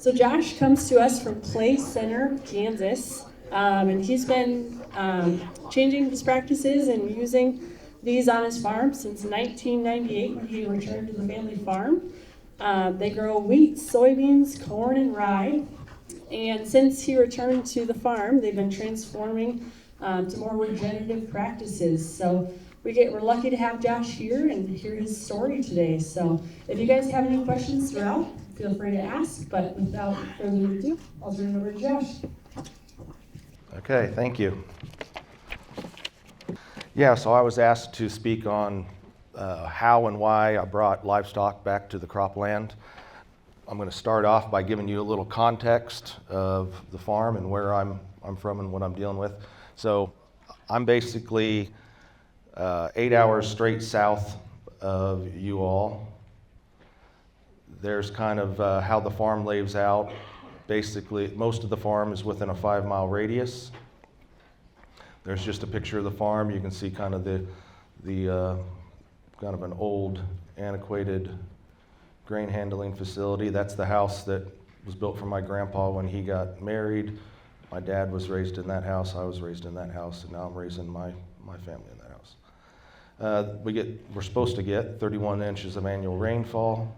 So Josh comes to us from Clay Center, Kansas, and he's been changing his practices and using these on his farm since 1998 when he returned to the family farm. They grow wheat, soybeans, corn, and rye. And since he returned to the farm, they've been transforming to more regenerative practices. So we're lucky to have Josh here and hear his story today. So if you guys have any questions throughout, feel free to ask. But without further ado, I'll turn it over to Josh. Okay, thank you. Yeah, so I was asked to speak on how and why I brought livestock back to the cropland. I'm going to start off by giving you a little context of the farm and where I'm from and what I'm dealing with. So I'm basically 8 hours straight south of you all. There's kind of how the farm lays out. Basically, most of the farm is within a 5-mile radius. There's just a picture of the farm. You can see kind of the kind of an old, antiquated grain handling facility. That's the house that was built for my grandpa when he got married. My dad was raised in that house. I was raised in that house, and now I'm raising my family in that house. We're supposed to get 31 inches of annual rainfall.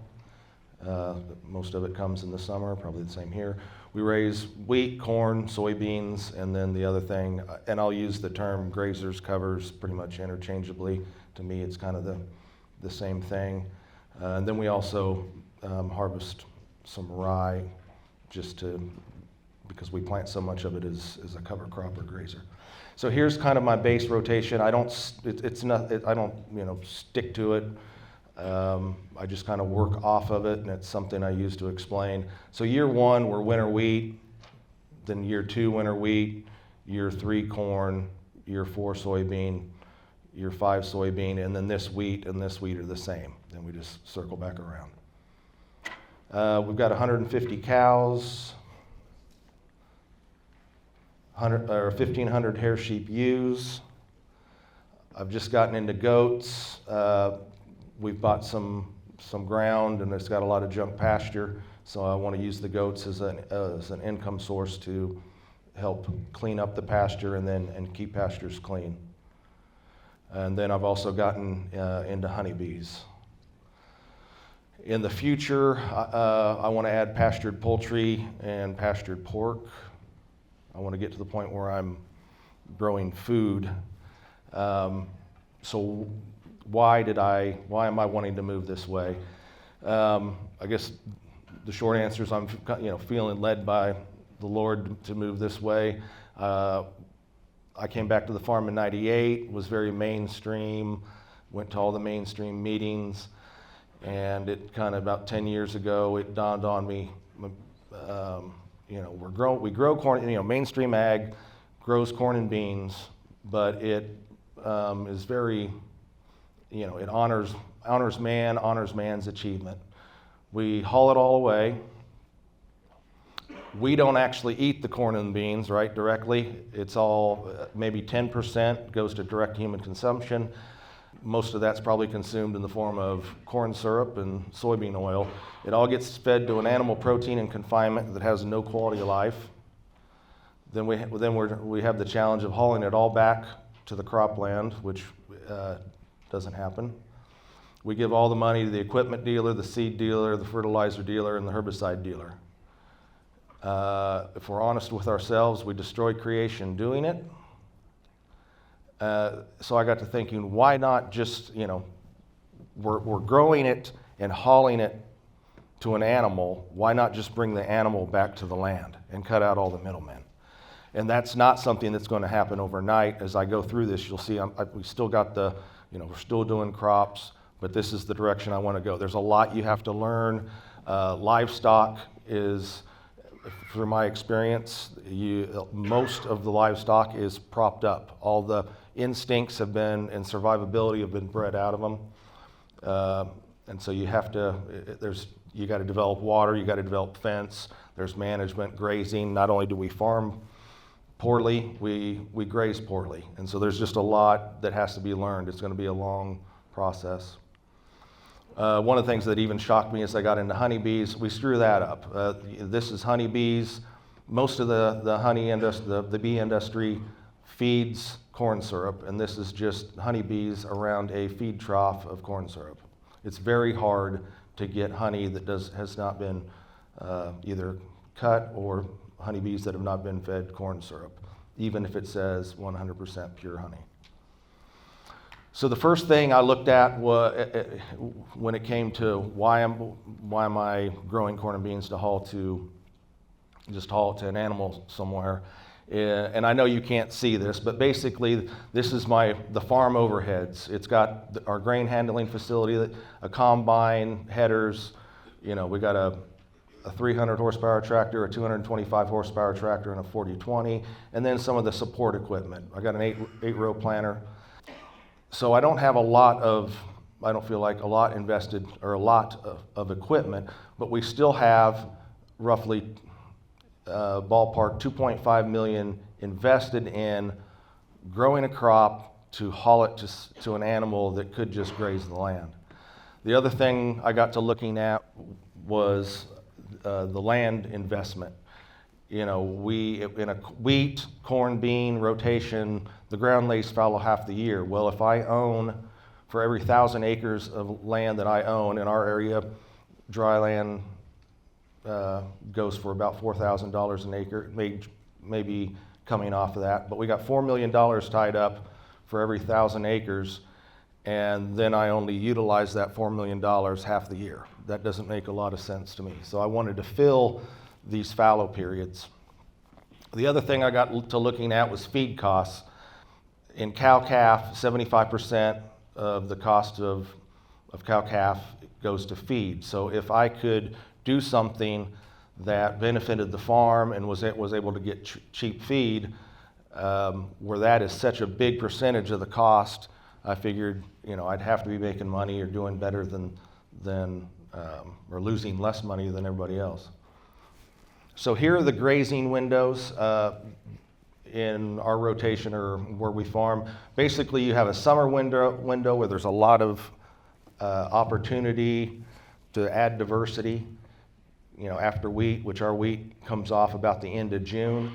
Most of it comes in the summer, probably the same here. We raise wheat, corn, soybeans, and then the other thing, and I'll use the term grazers, covers pretty much interchangeably. To me, it's kind of the same thing. And then we also harvest some rye because we plant so much of it as a cover crop or grazer. So here's kind of my base rotation. I don't stick to it. I just kind of work off of it, and it's something I use to explain. So year 1, we're winter wheat. Then year 2, winter wheat. Year 3, corn. Year 4, soybean. Year 5, soybean. And then this wheat and this wheat are the same. Then we just circle back around. We've got 150 cows, 1,500 hair sheep ewes. I've just gotten into goats. We've bought some ground, and it's got a lot of junk pasture, so I want to use the goats as an income source to help clean up the pasture and keep pastures clean. And then I've also gotten into honeybees. In the future, I want to add pastured poultry and pastured pork. I want to get to the point where I'm growing food. So why am I wanting to move this way? I guess the short answer is I'm feeling led by the Lord to move this way. I came back to the farm in '98, was very mainstream, went to all the mainstream meetings, and it kind of about 10 years ago, it dawned on me, we grow corn, mainstream ag grows corn and beans, but it is very, it honors man, honors man's achievement. We haul it all away. We don't actually eat the corn and beans, right, directly. It's all, maybe 10% goes to direct human consumption. Most of that's probably consumed in the form of corn syrup and soybean oil. It all gets fed to an animal protein in confinement that has no quality of life. Then we have the challenge of hauling it all back to the cropland, which doesn't happen. We give all the money to the equipment dealer, the seed dealer, the fertilizer dealer, and the herbicide dealer. If we're honest with ourselves, we destroy creation doing it. So I got to thinking, why not just, we're growing it and hauling it to an animal, why not just bring the animal back to the land and cut out all the middlemen? And that's not something that's going to happen overnight. As I go through this, you'll see we still got we're still doing crops, but this is the direction I want to go. There's a lot you have to learn. Livestock is, through my experience, most of the livestock is propped up. All the instincts and survivability have been bred out of them. And so you got to develop water, you got to develop fence, there's management, grazing. Not only do we farm poorly, we graze poorly. And so there's just a lot that has to be learned. It's going to be a long process. One of the things that even shocked me as I got into honeybees, we screw that up. This is honeybees. Most of the honey industry, the bee industry feeds corn syrup, and this is just honeybees around a feed trough of corn syrup. It's very hard to get honey that has not been either cut or honeybees that have not been fed corn syrup, even if it says 100% pure honey. So the first thing I looked at when it came to why am I growing corn and beans to haul it to an animal somewhere, and I know you can't see this, but basically this is the farm overheads. It's got our grain handling facility, a combine, headers. We got a 300 horsepower tractor, a 225 horsepower tractor, and a 40/20, and then some of the support equipment. I got an eight-row planter. So I don't have I don't feel like a lot invested or a lot of equipment, but we still have roughly ballpark $2.5 million invested in growing a crop to haul it to an animal that could just graze the land. The other thing I got to looking at was the land investment. We in a wheat, corn, bean rotation, the ground lays fallow half the year. Well, if I own, for every 1,000 acres of land that I own in our area, dry land goes for about $4,000 an acre, maybe coming off of that. But we got $4 million tied up for every 1,000 acres, and then I only utilize that $4 million half the year. That doesn't make a lot of sense to me. So I wanted to fill these fallow periods. The other thing I got to looking at was feed costs. In cow-calf, 75% of the cost of cow-calf goes to feed. So if I could do something that benefited the farm and was able to get cheap feed, where that is such a big percentage of the cost, I figured I'd have to be making money or doing better than or losing less money than everybody else. So here are the grazing windows in our rotation or where we farm. Basically, you have a summer window where there's a lot of opportunity to add diversity. After wheat, which our wheat comes off about the end of June,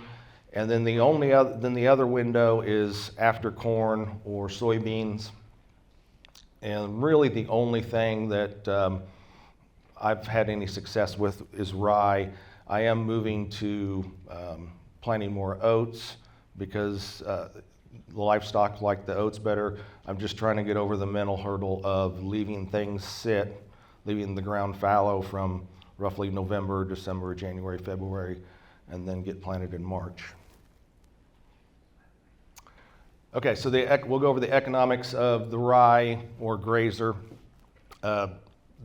and then the other window is after corn or soybeans. And really, the only thing that I've had any success with is rye. I am moving to planting more oats because the livestock like the oats better. I'm just trying to get over the mental hurdle of leaving things sit, leaving the ground fallow from roughly November, December, January, February, and then get planted in March. Okay, so we'll go over the economics of the rye or grazer.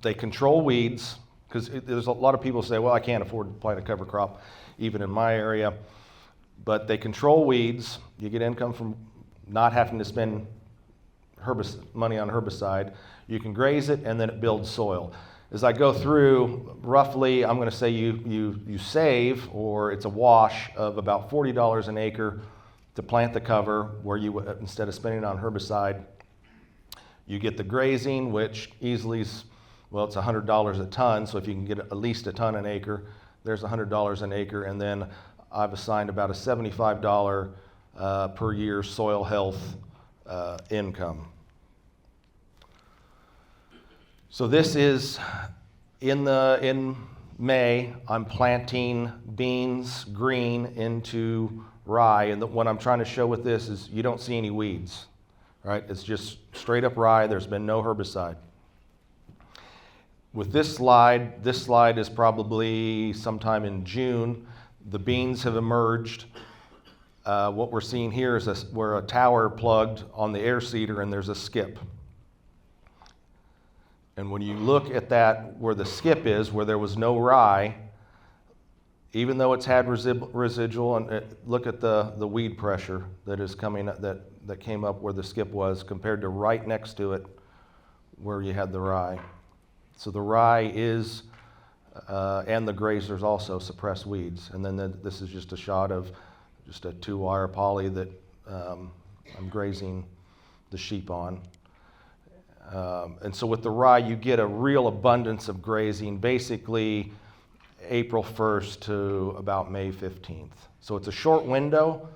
They control weeds, because there's a lot of people say, well, I can't afford to plant a cover crop, even in my area. But they control weeds. You get income from not having to spend money on herbicide. You can graze it, and then it builds soil. As I go through, roughly, I'm going to say you save, or it's a wash of about $40 an acre to plant the cover, where you, instead of spending on herbicide, you get the grazing, which easily is, well, it's $100 a ton, so if you can get at least a ton an acre, there's $100 an acre, and then I've assigned about a $75 per year soil health income. So this is, in May, I'm planting beans green into rye, and what I'm trying to show with this is you don't see any weeds, right? It's just straight up rye. There's been no herbicide. With this slide is probably sometime in June. The beans have emerged. What we're seeing here is where a tower plugged on the air seeder, and there's a skip. And when you look at that, where the skip is, where there was no rye, even though it's had residual, and look at the weed pressure that is coming that came up where the skip was compared to right next to it where you had the rye. So the rye is, and the grazers also suppress weeds. And then this is just a shot of just a 2-wire poly that I'm grazing the sheep on. And so with the rye, you get a real abundance of grazing, basically April 1st to about May 15th. So it's a short window,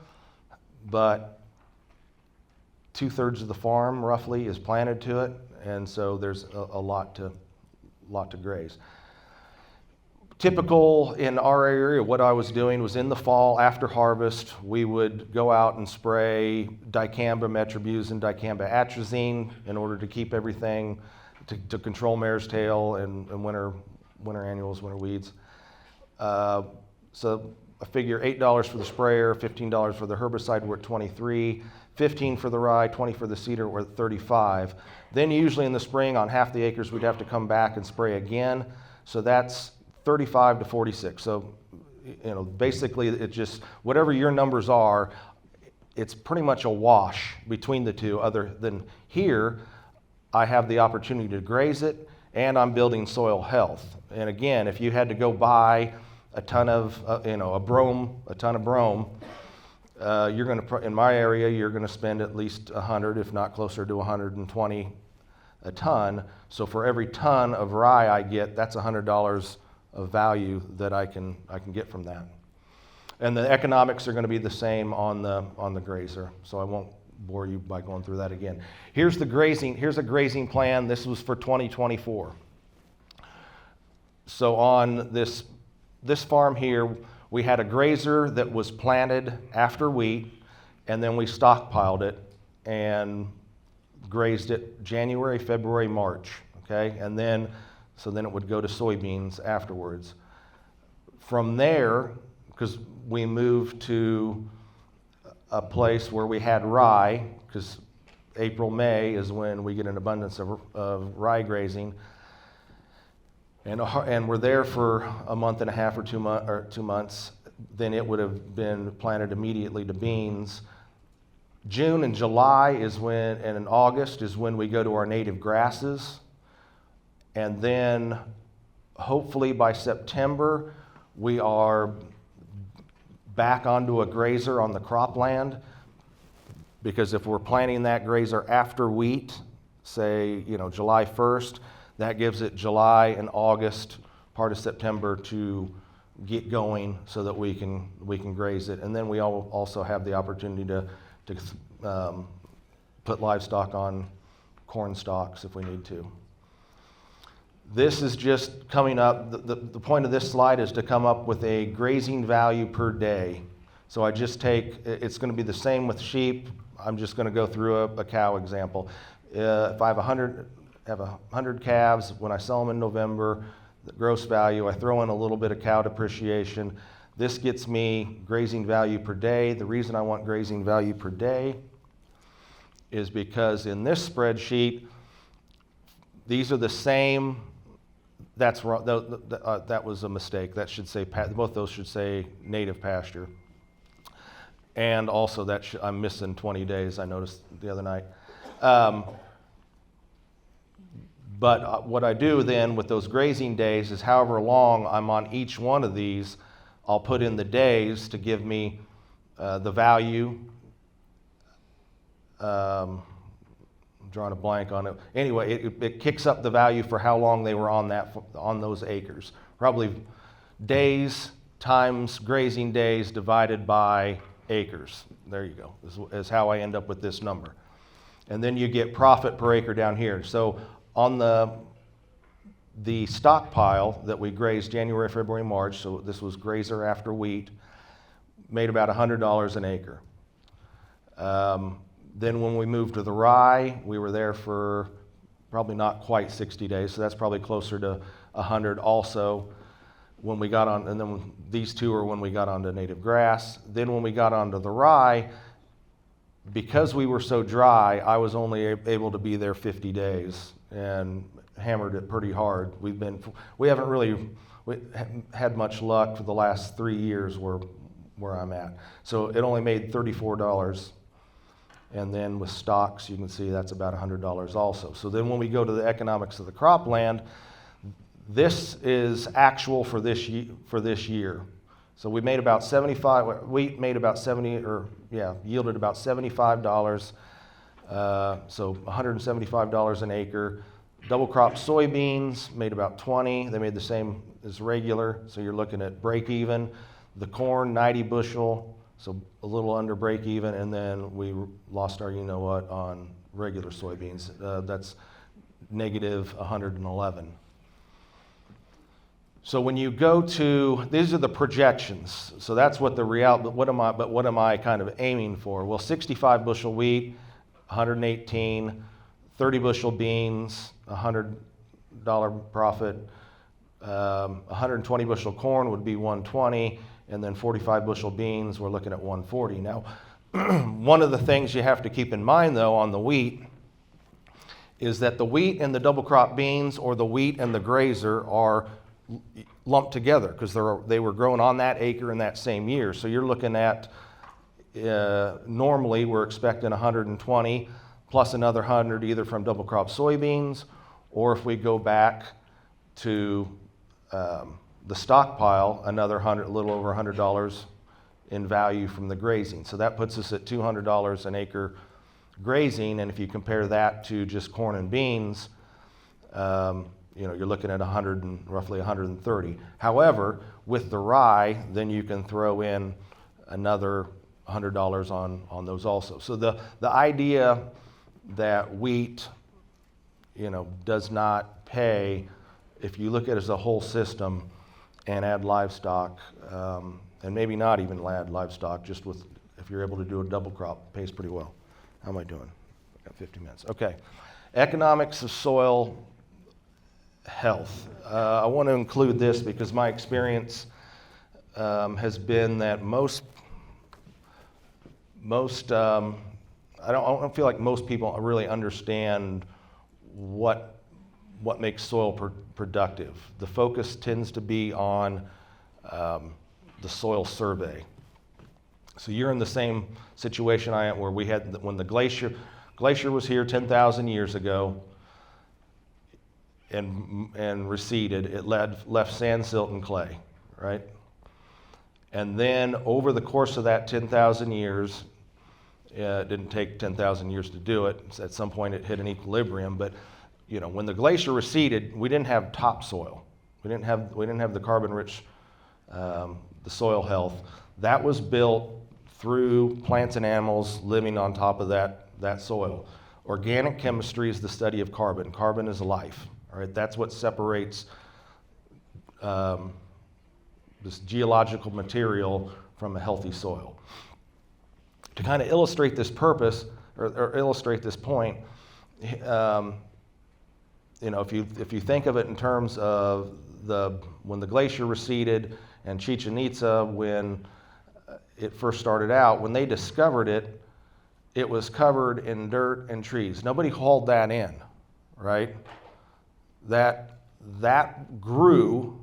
but 2/3 of the farm roughly is planted to it, and so there's a lot to graze. Typical in our area, what I was doing was in the fall after harvest, we would go out and spray dicamba, metribuzin, dicamba, atrazine in order to keep everything, to control mare's tail and winter annuals, winter weeds. So I figure $8 for the sprayer, $15 for the herbicide, we're at $23, $15 for the rye, $20 for the cedar, we're at $35. Then usually in the spring on half the acres, we'd have to come back and spray again. So that's $35 to $46. So, basically it just, whatever your numbers are, it's pretty much a wash between the two. Other than here, I have the opportunity to graze it and I'm building soil health. And again, if you had to go buy a ton of, a ton of brome, you're going to, in my area, you're going to spend at least 100, if not closer to 120 a ton. So for every ton of rye I get, that's $100 of value that I can get from that. And the economics are going to be the same on the grazer, so I won't bore you by going through that again. Here's a grazing plan. This was for 2024. So on this farm here, we had a grazer that was planted after wheat, and then we stockpiled it and grazed it January, February, March, okay? And then it would go to soybeans afterwards. From there, because we moved to a place where we had rye, because April, May is when we get an abundance of rye grazing, and we're there for a month and a half or 2 months, then it would have been planted immediately to beans. June and July and in August is when we go to our native grasses. And then hopefully by September, we are back onto a grazer on the cropland, because if we're planting that grazer after wheat, say, July 1st, that gives it July and August, part of September to get going so that we can graze it. And then we also have the opportunity to put livestock on corn stalks if we need to. This is just coming up, the point of this slide is to come up with a grazing value per day. So I just it's going to be the same with sheep. I'm just going to go through a cow example. If I have 100 calves, when I sell them in November, the gross value, I throw in a little bit of cow depreciation. This gets me grazing value per day. The reason I want grazing value per day is because in this spreadsheet, these are the same. That's wrong. That was a mistake. That should say, both those should say native pasture. And also I'm missing 20 days, I noticed the other night. But what I do then with those grazing days is however long I'm on each one of these, I'll put in the days to give me the value. I'm drawing a blank on it. Anyway, it kicks up the value for how long they were on those acres. Probably days times grazing days divided by acres. There you go, is how I end up with this number. And then you get profit per acre down here. So on the stockpile that we grazed January, February, March, so this was grazer after wheat, made about $100 an acre. Then when we moved to the rye, we were there for probably not quite 60 days, so that's probably closer to 100 also. When we got on, and then these two are when we got onto native grass. Then when we got onto the rye, because we were so dry, I was only able to be there 50 days and hammered it pretty hard. We haven't really had much luck for the last 3 years where I'm at. So it only made $34. And then with stocks, you can see that's about $100 also. So then when we go to the economics of the cropland, this is actual for this year. So we made about 75, wheat made about 70, yielded about $75 So $175 an acre. Double crop soybeans made about 20. They made the same as regular, so you're looking at break even. The corn, 90 bushel, so a little under break even, and then we lost our you-know-what on regular soybeans. That's negative 111. So when you go to, these are the projections. So that's what the but what am I kind of aiming for? Well, 65 bushel wheat, 118, 30 bushel beans, $100 profit, 120 bushel corn would be 120, and then 45 bushel beans, we're looking at 140. Now, one of the things you have to keep in mind, though, on the wheat is that the wheat and the double crop beans or the wheat and the grazer are lumped together because they were grown on that acre in that same year. So you're looking at, normally we're expecting 120 plus another 100 either from double crop soybeans, or if we go back to the stockpile, another 100, a little over $100 in value from the grazing. So that puts us at $200 an acre grazing, and if you compare that to just corn and beans, you're looking at roughly 130. However, with the rye, then you can throw in another $100 on those also. So the idea that wheat, does not pay, if you look at it as a whole system and add livestock, and maybe not even add livestock, just if you're able to do a double crop, pays pretty well. How am I doing? I've got 50 minutes. Okay. Economics of soil health. I want to include this because my experience has been that most I don't feel like most people really understand what makes soil productive. The focus tends to be on the soil survey. So you're in the same situation I am, where when the glacier was here 10,000 years ago and receded, it left sand, silt, and clay, right? And then over the course of that 10,000 years, it didn't take 10,000 years to do it. At some point, it hit an equilibrium. But when the glacier receded, we didn't have topsoil. We didn't have the carbon-rich, the soil health. That was built through plants and animals living on top of that soil. Organic chemistry is the study of carbon. Carbon is life. All right, that's what separates this geological material from a healthy soil. To kind of illustrate this purpose, or illustrate this point, if you think of it in terms of when the glacier receded and Chichen Itza, when it first started out, when they discovered it, it was covered in dirt and trees. Nobody hauled that in, right? That grew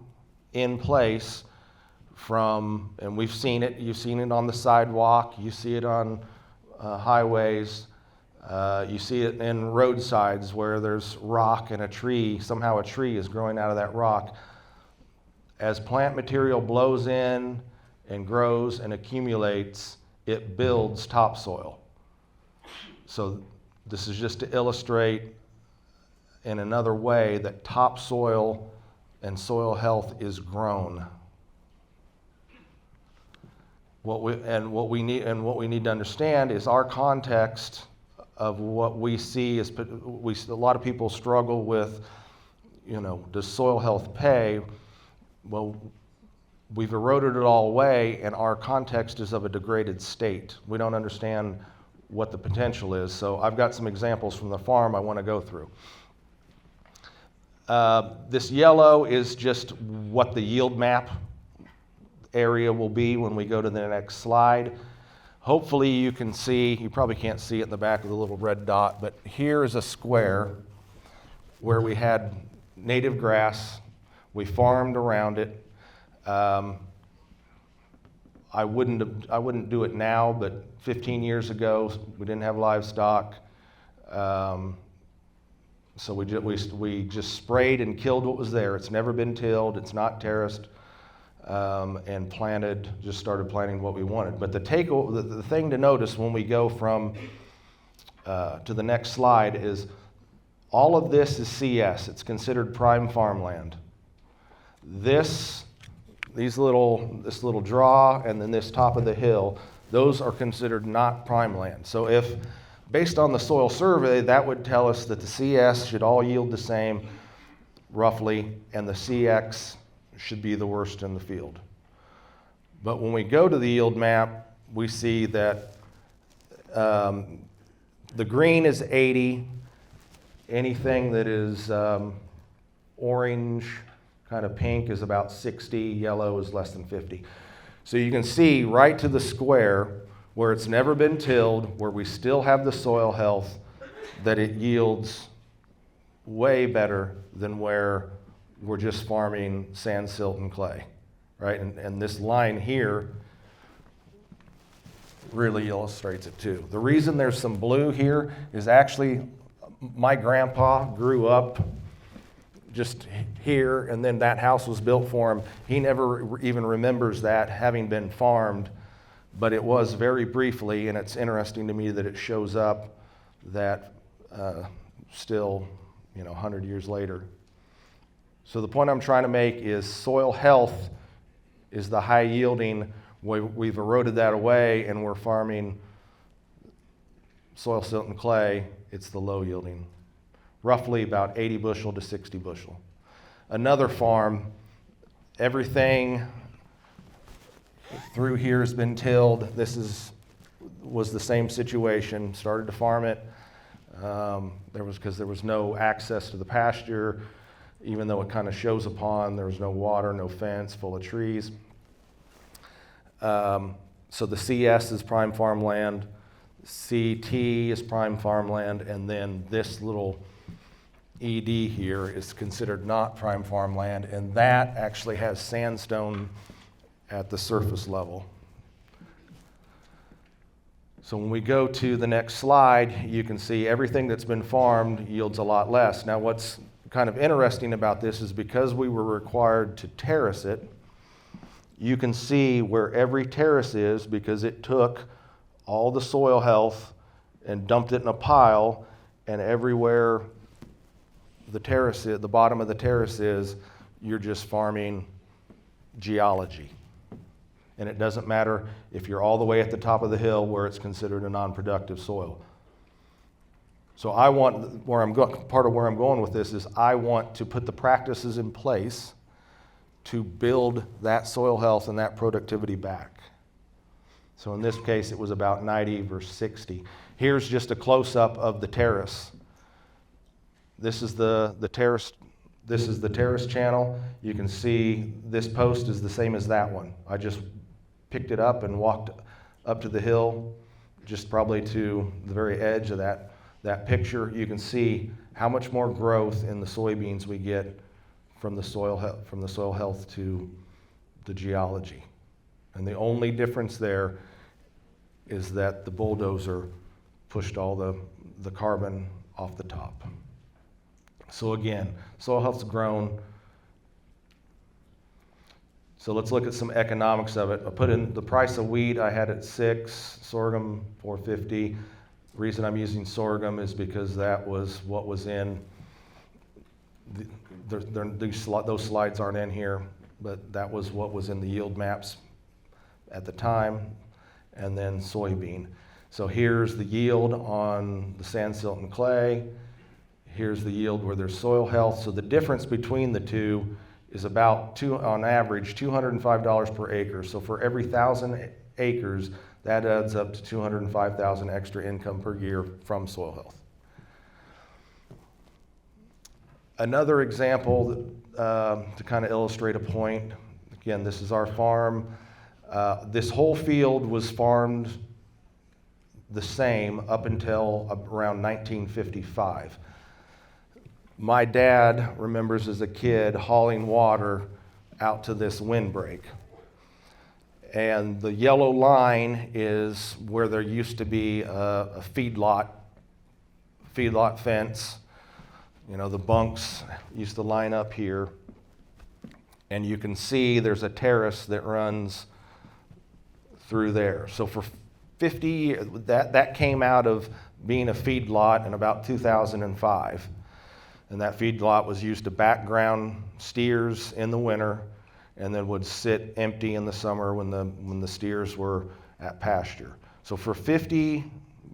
in place and we've seen it. You've seen it on the sidewalk. You see it on highways. You see it in roadsides where there's rock and a tree. Somehow a tree is growing out of that rock. As plant material blows in and grows and accumulates, it builds topsoil. So this is just to illustrate in another way that topsoil and soil health is grown. What we need to understand is our context of what we see is a lot of people struggle with, does soil health pay? Well, we've eroded it all away, and our context is of a degraded state. We don't understand what the potential is. So I've got some examples from the farm I want to go through. This yellow is just what the yield map area will be when we go to the next slide. Hopefully you can see, you probably can't see it in the back of the little red dot, but here is a square where we had native grass. We farmed around it. I wouldn't do it now, but 15 years ago we didn't have livestock, so we just sprayed and killed what was there. It's never been tilled. It's not terraced, and started planting what we wanted. But the thing to notice when we go from to the next slide is all of this is CS. It's considered prime farmland. This little draw and then this top of the hill, those are considered not prime land. So if, based on the soil survey, that would tell us that the CS should all yield the same, roughly, and the CX should be the worst in the field. But when we go to the yield map, we see that the green is 80. Anything that is orange, kind of pink, is about 60. Yellow is less than 50. So you can see right to the square where it's never been tilled, where we still have the soil health, that it yields way better than where we're just farming sand, silt, and clay, right? And this line here really illustrates it too. The reason there's some blue here is actually my grandpa grew up just here, and then that house was built for him. He never even remembers that having been farmed, but it was very briefly, and it's interesting to me that it shows up that still, 100 years later. So the point I'm trying to make is soil health is the high yielding. We've eroded that away, and we're farming soil, silt, and clay. It's the low yielding, roughly about 80 bushel to 60 bushel. Another farm, everything through here has been tilled. Was the same situation. Started to farm it. Because there was no access to the pasture, even though it kind of shows a pond. There was no water, no fence, full of trees. So the CS is prime farmland, CT is prime farmland, and then this little ED here is considered not prime farmland, and that actually has sandstone at the surface level. So when we go to the next slide, you can see everything that's been farmed yields a lot less. Now what's kind of interesting about this is because we were required to terrace it, you can see where every terrace is because it took all the soil health and dumped it in a pile, and everywhere the terrace is, the bottom of the terrace is, you're just farming geology. And it doesn't matter if you're all the way at the top of the hill where it's considered a non-productive soil. So part of where I'm going with this is I want to put the practices in place to build that soil health and that productivity back. So in this case, it was about 90 versus 60. Here's just a close-up of the terrace. This is the terrace. This is the terrace channel. You can see this post is the same as that one. I just picked it up and walked up to the hill, just probably to the very edge of that picture. You can see how much more growth in the soybeans we get from the soil health to the geology. And the only difference there is that the bulldozer pushed all the carbon off the top. So again, soil health's grown. So let's look at some economics of it. I put in the price of wheat, I had it 6, sorghum 450. The reason I'm using sorghum is because that was what was in, those slides aren't in here, but that was what was in the yield maps at the time, and then soybean. So here's the yield on the sand, silt, and clay. Here's the yield where there's soil health. So the difference between the two is about, on average, $205 per acre. So for every 1,000 acres, that adds up to $205,000 extra income per year from soil health. Another example to kind of illustrate a point. Again, this is our farm. This whole field was farmed the same up until around 1955. My dad remembers as a kid hauling water out to this windbreak. And the yellow line is where there used to be a feedlot fence. The bunks used to line up here. And you can see there's a terrace that runs through there. So for 50, that came out of being a feedlot in about 2005. And that feedlot was used to background steers in the winter and then would sit empty in the summer when the steers were at pasture. So for 50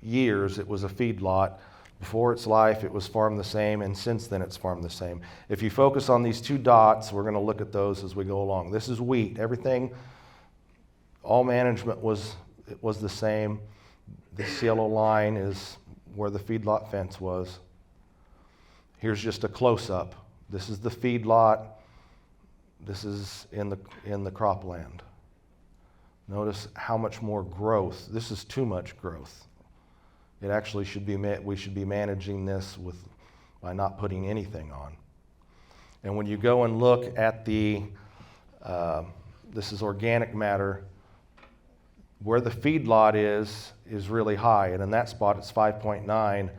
years, it was a feedlot. Before its life, it was farmed the same, and since then, it's farmed the same. If you focus on these two dots, we're going to look at those as we go along. This is wheat. Everything, all management was the same. This yellow line is where the feedlot fence was. Here's just a close-up. This is the feedlot. This is in the cropland. Notice how much more growth. This is too much growth. It actually we should be managing this by not putting anything on. And when you go and look at this is organic matter, where the feedlot is really high, and in that spot it's 5.9.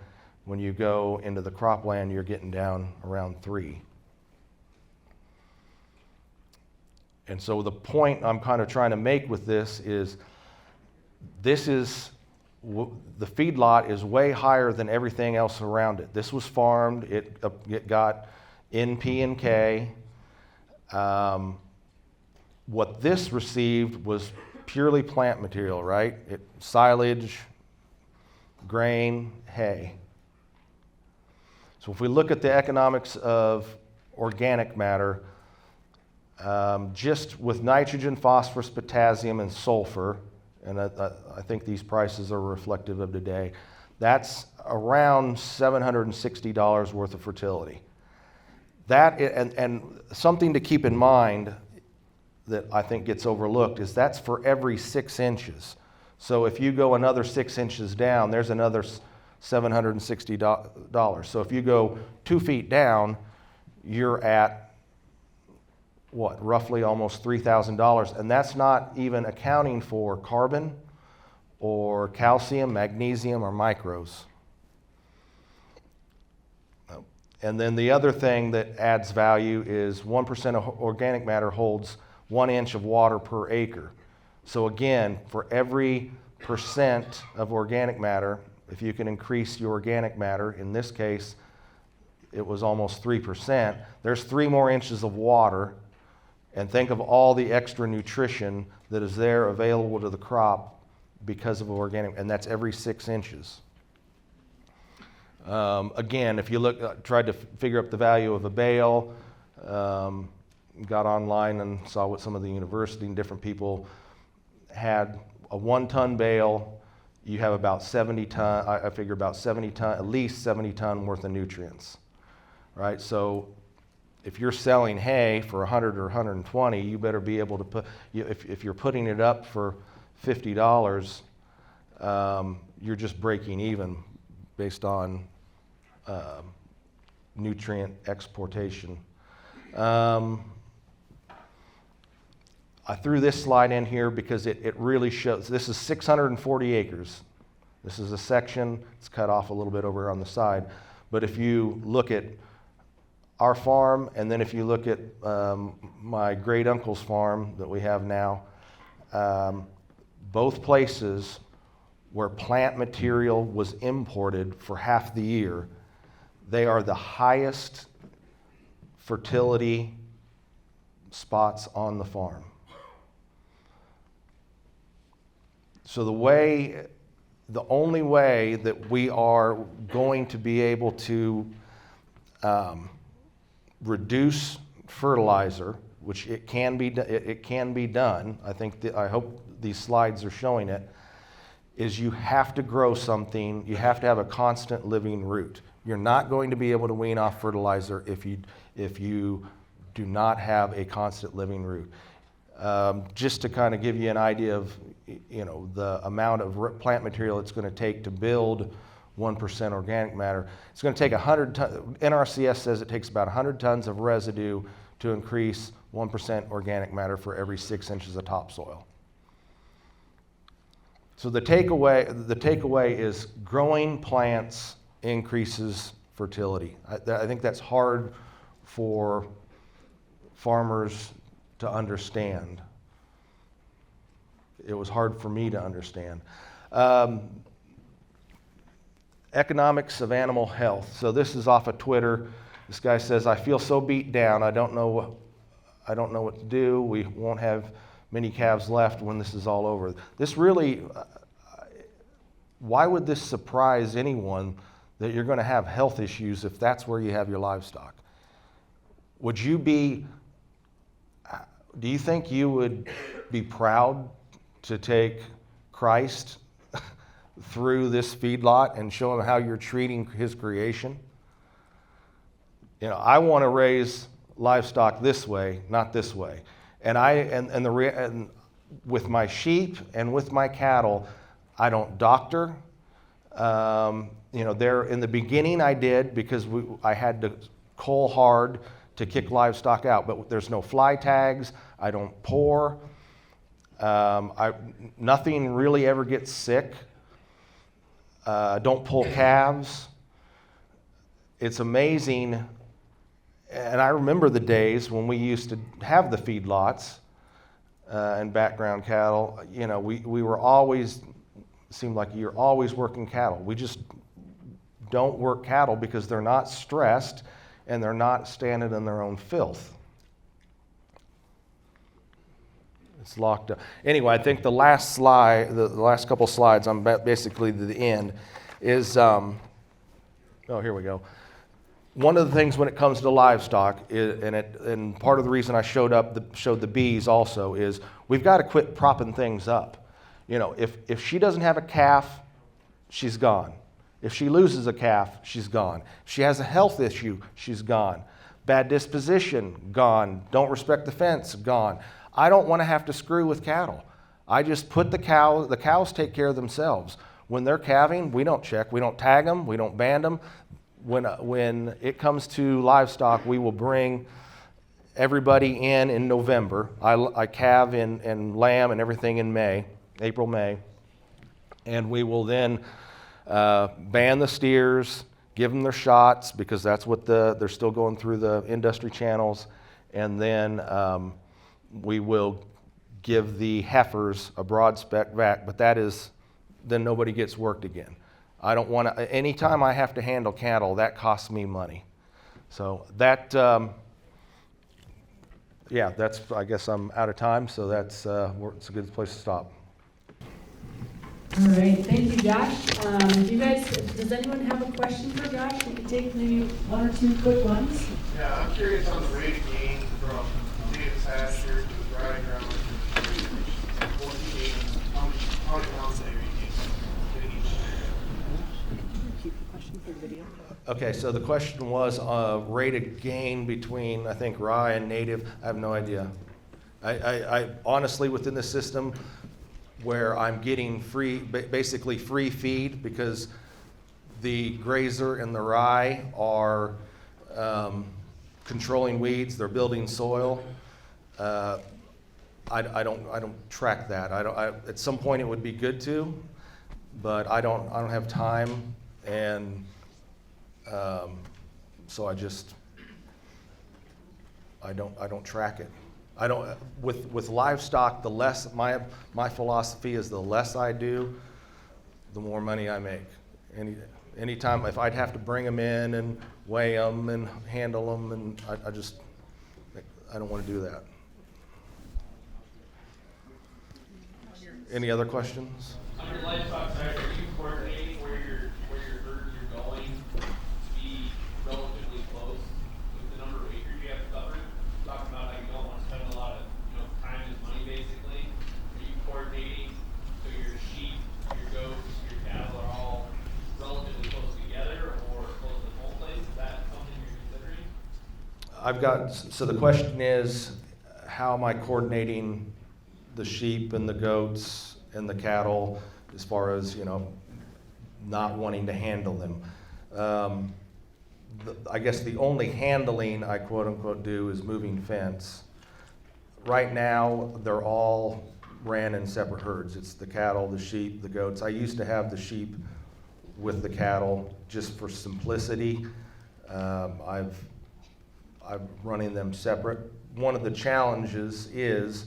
When you go into the cropland, you're getting down around 3. And so the point I'm kind of trying to make with this is the feedlot is way higher than everything else around it. This was farmed. It got NP and K. What this received was purely plant material, right? Silage, grain, hay. So if we look at the economics of organic matter, just with nitrogen, phosphorus, potassium, and sulfur, and I think these prices are reflective of today, that's around $760 worth of fertility. And something to keep in mind that I think gets overlooked is that's for every 6 inches. So if you go another 6 inches down, there's another $760. So if you go 2 feet down, you're at roughly almost $3,000, and that's not even accounting for carbon or calcium, magnesium, or micros. And then the other thing that adds value is 1% of organic matter holds 1 inch of water per acre. So again, for every percent of organic matter, if you can increase your organic matter, in this case, it was almost 3%, there's 3 more inches of water. And think of all the extra nutrition that is there available to the crop because of organic, and that's every 6 inches. Again, if you tried to figure up the value of a bale, got online and saw what some of the university and different people had. A 1-ton bale, you have about 70 ton. I figure about 70 ton, at least 70 ton worth of nutrients, right? So if you're selling hay for 100 or 120, you better be able to put, if you're putting it up for $50, you're just breaking even based on nutrient exportation. I threw this slide in here because it really shows, this is 640 acres. This is a section, it's cut off a little bit over on the side, but if you look at our farm, and then if you look at my great uncle's farm that we have now, both places where plant material was imported for half the year, they are the highest fertility spots on the farm. So the only way that we are going to be able to reduce fertilizer, which it can be done. I hope these slides are showing it. Is you have to grow something. You have to have a constant living root. You're not going to be able to wean off fertilizer if you do not have a constant living root. Just to kind of give you an idea of the amount of plant material it's going to take to build 1% organic matter. It's going to take 100 tons. NRCS says it takes about 100 tons of residue to increase 1% organic matter for every 6 inches of topsoil. So the takeaway is growing plants increases fertility. I think that's hard for farmers to understand. It was hard for me to understand. Um, Economics of animal health. So this is off of Twitter. This guy says, "I feel so beat down. I don't know what to do. We won't have many calves left when this is all over." This really, why would this surprise anyone that you're going to have health issues if that's where you have your livestock? Do you think you would be proud to take Christ through this feedlot and show him how you're treating his creation? I want to raise livestock this way, not this way. And with my sheep and with my cattle, I don't doctor. There in the beginning I did because I had to cull hard to kick livestock out, but there's no fly tags. I don't pour. Nothing really ever gets sick. Don't pull calves. It's amazing. And I remember the days when we used to have the feedlots and background cattle. We were always, seemed like you're always working cattle. We just don't work cattle because they're not stressed and they're not standing in their own filth. It's locked up. Anyway, I think the last slide, the last couple slides, I'm basically to the end, is, here we go. One of the things when it comes to livestock, and part of the reason I showed the bees also, is we've got to quit propping things up. If she doesn't have a calf, she's gone. If she loses a calf, she's gone. If she has a health issue, she's gone. Bad disposition, gone. Don't respect the fence, gone. I don't want to have to screw with cattle. I just put the cows take care of themselves. When they're calving, we don't check, we don't tag them, we don't band them. When it comes to livestock, we will bring everybody in November. I calve and lamb and everything in May, April, May. And we will then band the steers, give them their shots because that's what they're still going through the industry channels. And then we will give the heifers a broad spec vac, but then nobody gets worked again. I don't want to, anytime I have to handle cattle, that costs me money. So that, I guess I'm out of time, so it's a good place to stop. All right, thank you, Josh. Does anyone have a question for Josh? We could take maybe one or two quick ones. Yeah, I'm curious on the rate of gain from native pasture to dry ground. What he gains, how many pounds are you getting each year? Keep the question for the video. Okay, so the question was rate of gain between, I think, rye and native. I have no idea. I honestly, within the system, where I'm getting basically free feed because the grazer and the rye are controlling weeds, they're building soil. I don't track that. At some point it would be good to, but I don't have time, and so I don't track it. With livestock, the less my philosophy is, the less I do, the more money I make. Anytime if I'd have to bring them in and weigh them and handle them, and I don't want to do that. Any other questions? On your livestock side, are you coordinating where your herds are going to be relatively close with the number of acres you have to cover? Talking about how you don't want to spend a lot of time and money basically. Are you coordinating so your sheep, your goats, your cattle are all relatively close together or close to the whole place? Is that something you're considering? So the question is, how am I coordinating the sheep and the goats and the cattle as far as, not wanting to handle them? I guess the only handling I quote unquote do is moving fence. Right now, they're all ran in separate herds. It's the cattle, the sheep, the goats. I used to have the sheep with the cattle just for simplicity. I'm running them separate. One of the challenges is,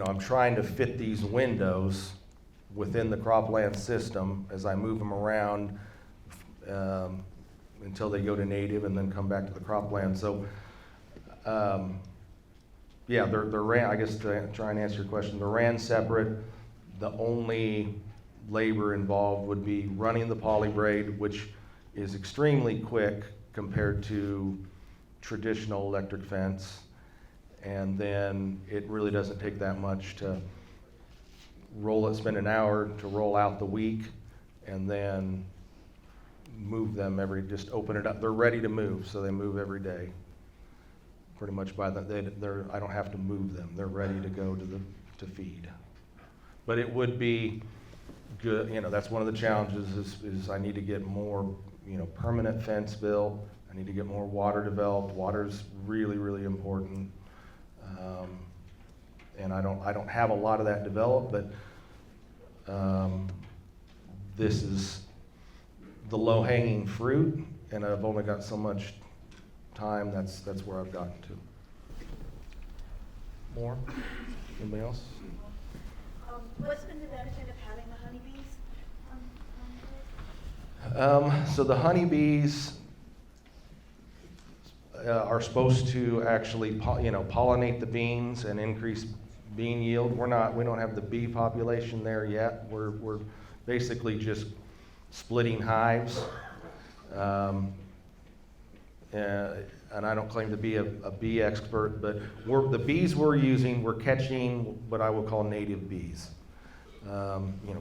I'm trying to fit these windows within the cropland system as I move them around until they go to native and then come back to the cropland. So, yeah, they're ran, I guess to try and answer your question, they're ran separate. The only labor involved would be running the poly braid, which is extremely quick compared to traditional electric fence. And then it really doesn't take that much to roll it, spend an hour to roll out the week, and then move them just open it up. They're ready to move, so they move every day. Pretty much by the, I don't have to move them. They're ready to go to feed. But it would be good, that's one of the challenges is I need to get more, permanent fence built. I need to get more water developed. Water's really, really important. And I don't have a lot of that developed, but this is the low-hanging fruit, and I've only got so much time. That's where I've gotten to. More? Anybody else? What's been the benefit of having the honeybees on So the honeybees are supposed to actually, pollinate the beans and increase bean yield. We don't have the bee population there yet. We're basically just splitting hives. And I don't claim to be a bee expert, but the bees we're using, we're catching what I would call native bees.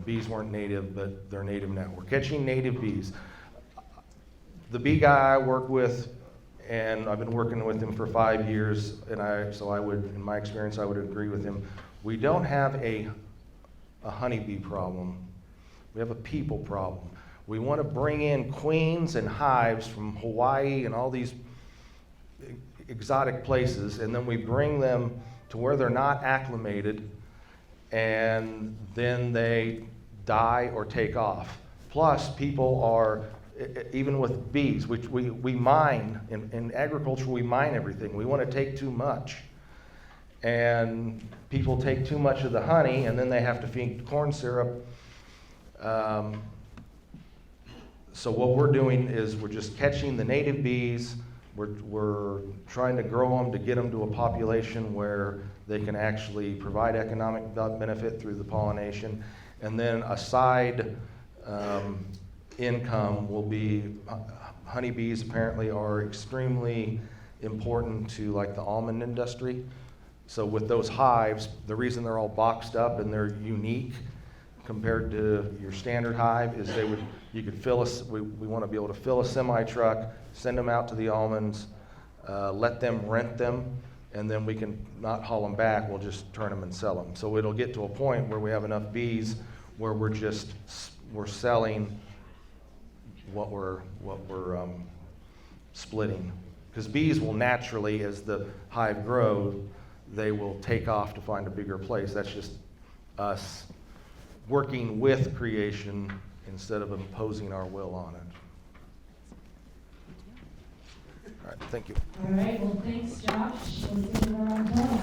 Bees weren't native, but they're native now. We're catching native bees. The bee guy I work with, and I've been working with him for 5 years, and so I would, in my experience, I would agree with him. We don't have a honeybee problem. We have a people problem. We want to bring in queens and hives from Hawaii and all these exotic places, and then we bring them to where they're not acclimated, and then they die or take off. Plus, people are, even with bees, which we mine, in agriculture we mine everything. We want to take too much. And people take too much of the honey, and then they have to feed corn syrup. So what we're doing is we're just catching the native bees. We're trying to grow them to get them to a population where they can actually provide economic benefit through the pollination. And then a side income will be, honeybees apparently are extremely important to like the almond industry. So with those hives, the reason they're all boxed up and they're unique compared to your standard hive is we want to be able to fill a semi-truck, send them out to the almonds, let them rent them, and then we can not haul them back, we'll just turn them and sell them. So it'll get to a point where we have enough bees where we're selling what we're splitting. Because bees will naturally, as the hive grows, they will take off to find a bigger place. That's just us working with creation instead of imposing our will on it. All right, thank you. All right, well, thanks, Josh. We'll see you around home.